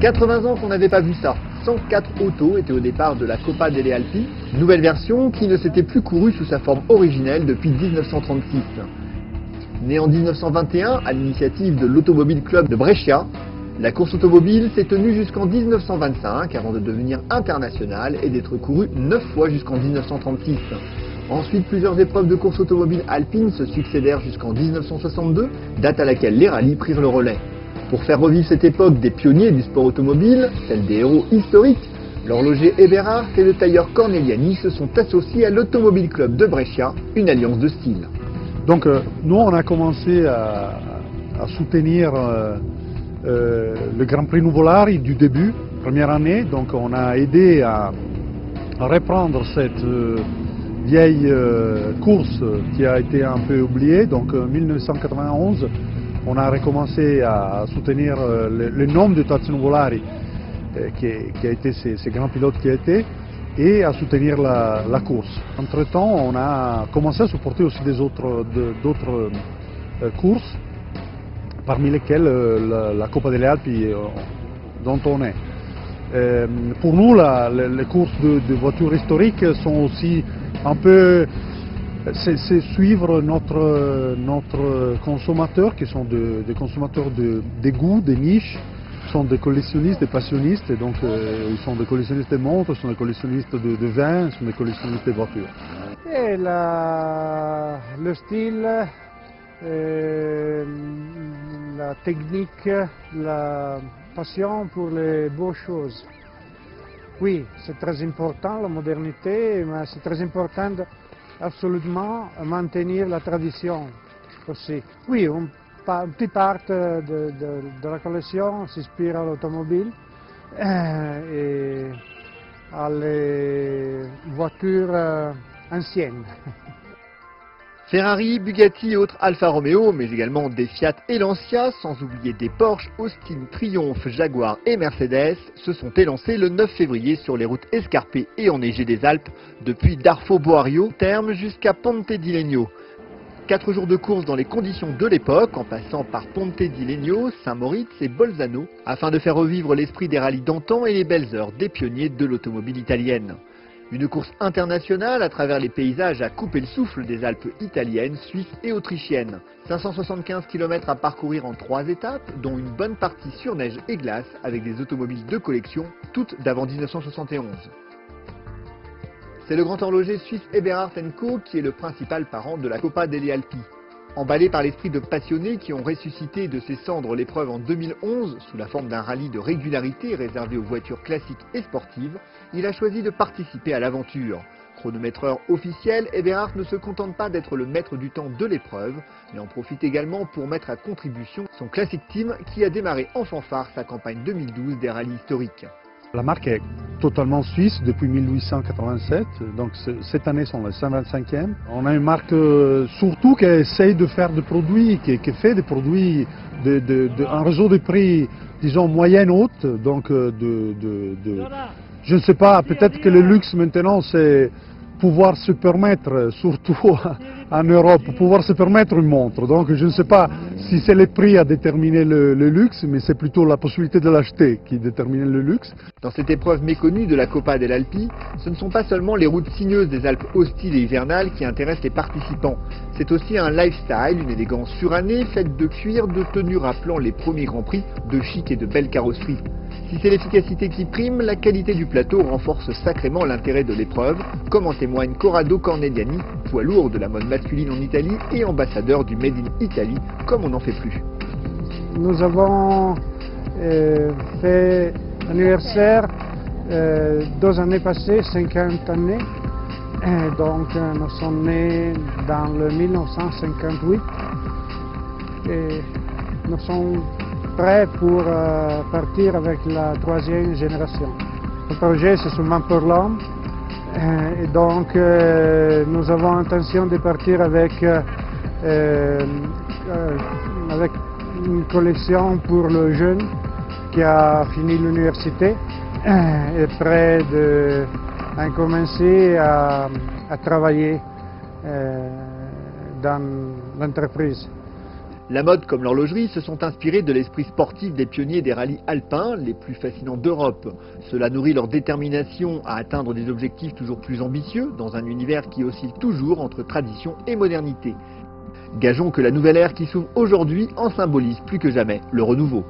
80 ans qu'on n'avait pas vu ça. 104 autos étaient au départ de la Coppa delle Alpi, nouvelle version qui ne s'était plus courue sous sa forme originelle depuis 1936. Née en 1921 à l'initiative de l'Automobile Club de Brescia, la course automobile s'est tenue jusqu'en 1925 avant de devenir internationale et d'être courue 9 fois jusqu'en 1936. Ensuite, plusieurs épreuves de course automobile alpine se succédèrent jusqu'en 1962, date à laquelle les rallyes prirent le relais. Pour faire revivre cette époque des pionniers du sport automobile, celle des héros historiques, l'horloger Eberhard et le tailleur Corneliani se sont associés à l'Automobile Club de Brescia, une alliance de style. Donc nous on a commencé à soutenir le Grand Prix Nuvolari du début, première année, donc on a aidé à reprendre cette vieille course qui a été un peu oubliée. Donc en 1991, on a recommencé à soutenir le nom de Tazio Nuvolari, qui a été ces grands pilotes qui a été, et à soutenir la course. Entre-temps, on a commencé à supporter aussi d'autres courses, parmi lesquelles la Coppa delle Alpi dont on est. Pour nous, les courses de voitures historiques sont aussi un peu, c'est suivre notre consommateurs, qui sont des consommateurs de goût, de niche, sont des collectionnistes, des passionnistes, et donc ils sont des collectionnistes de montres, ils sont des collectionnistes de vin, ils sont des collectionnistes de voitures. Et le style, la technique, la passion pour les beaux choses. Oui, c'est très important la modernité, mais c'est très important absolument maintenir la tradition aussi. Oui, une petite part de la collection s'inspire à l'automobile et à les voitures anciennes. Ferrari, Bugatti et autres Alfa Romeo, mais également des Fiat et Lancia, sans oublier des Porsche, Austin, Triumph, Jaguar et Mercedes, se sont élancés le 9 février sur les routes escarpées et enneigées des Alpes, depuis Darfo-Boario, Terme jusqu'à Ponte di Legno. 4 jours de course dans les conditions de l'époque, en passant par Ponte di Legno, Saint-Moritz et Bolzano, afin de faire revivre l'esprit des rallyes d'antan et les belles heures des pionniers de l'automobile italienne. Une course internationale à travers les paysages à couper le souffle des Alpes italiennes, suisses et autrichiennes. 575 km à parcourir en 3 étapes, dont une bonne partie sur neige et glace, avec des automobiles de collection, toutes d'avant 1971. C'est le grand horloger suisse Eberhard & Co qui est le principal parent de la Coppa delle Alpi. Emballé par l'esprit de passionnés qui ont ressuscité de ses cendres l'épreuve en 2011 sous la forme d'un rallye de régularité réservé aux voitures classiques et sportives, il a choisi de participer à l'aventure. Chronométreur officiel, Eberhard ne se contente pas d'être le maître du temps de l'épreuve, mais en profite également pour mettre à contribution son Classic Team qui a démarré en fanfare sa campagne 2012 des rallyes historiques. La marque est totalement suisse depuis 1887, donc cette année sont les 125e. On a une marque surtout qui essaye de faire des produits, qui fait des produits un réseau de prix, disons, moyenne-haute. Donc, je ne sais pas, peut-être que le luxe maintenant c'est pouvoir se permettre, surtout en Europe, pouvoir se permettre une montre. Donc je ne sais pas si c'est le prix à déterminer le luxe, mais c'est plutôt la possibilité de l'acheter qui détermine le luxe. Dans cette épreuve méconnue de la Coppa delle Alpi, ce ne sont pas seulement les routes sinueuses des Alpes hostiles et hivernales qui intéressent les participants. C'est aussi un lifestyle, une élégance surannée, faite de cuir, de tenues rappelant les premiers Grands Prix, de chic et de belles carrosseries. Si c'est l'efficacité qui prime, la qualité du plateau renforce sacrément l'intérêt de l'épreuve, comme en témoigne Corrado Corneliani, poids lourd de la mode masculine en Italie et ambassadeur du Made in Italy, comme on n'en fait plus. Nous avons fait l'anniversaire 2 années passées, 50 années. Donc nous sommes nés dans le 1958 et nous sommes prêts pour partir avec la 3e génération. Le projet c'est seulement pour l'homme et donc nous avons l'intention de partir avec une collection pour le jeune qui a fini l'université et prêt de commencer à travailler dans l'entreprise. La mode comme l'horlogerie se sont inspirés de l'esprit sportif des pionniers des rallyes alpins les plus fascinants d'Europe. Cela nourrit leur détermination à atteindre des objectifs toujours plus ambitieux dans un univers qui oscille toujours entre tradition et modernité. Gageons que la nouvelle ère qui s'ouvre aujourd'hui en symbolise plus que jamais le renouveau.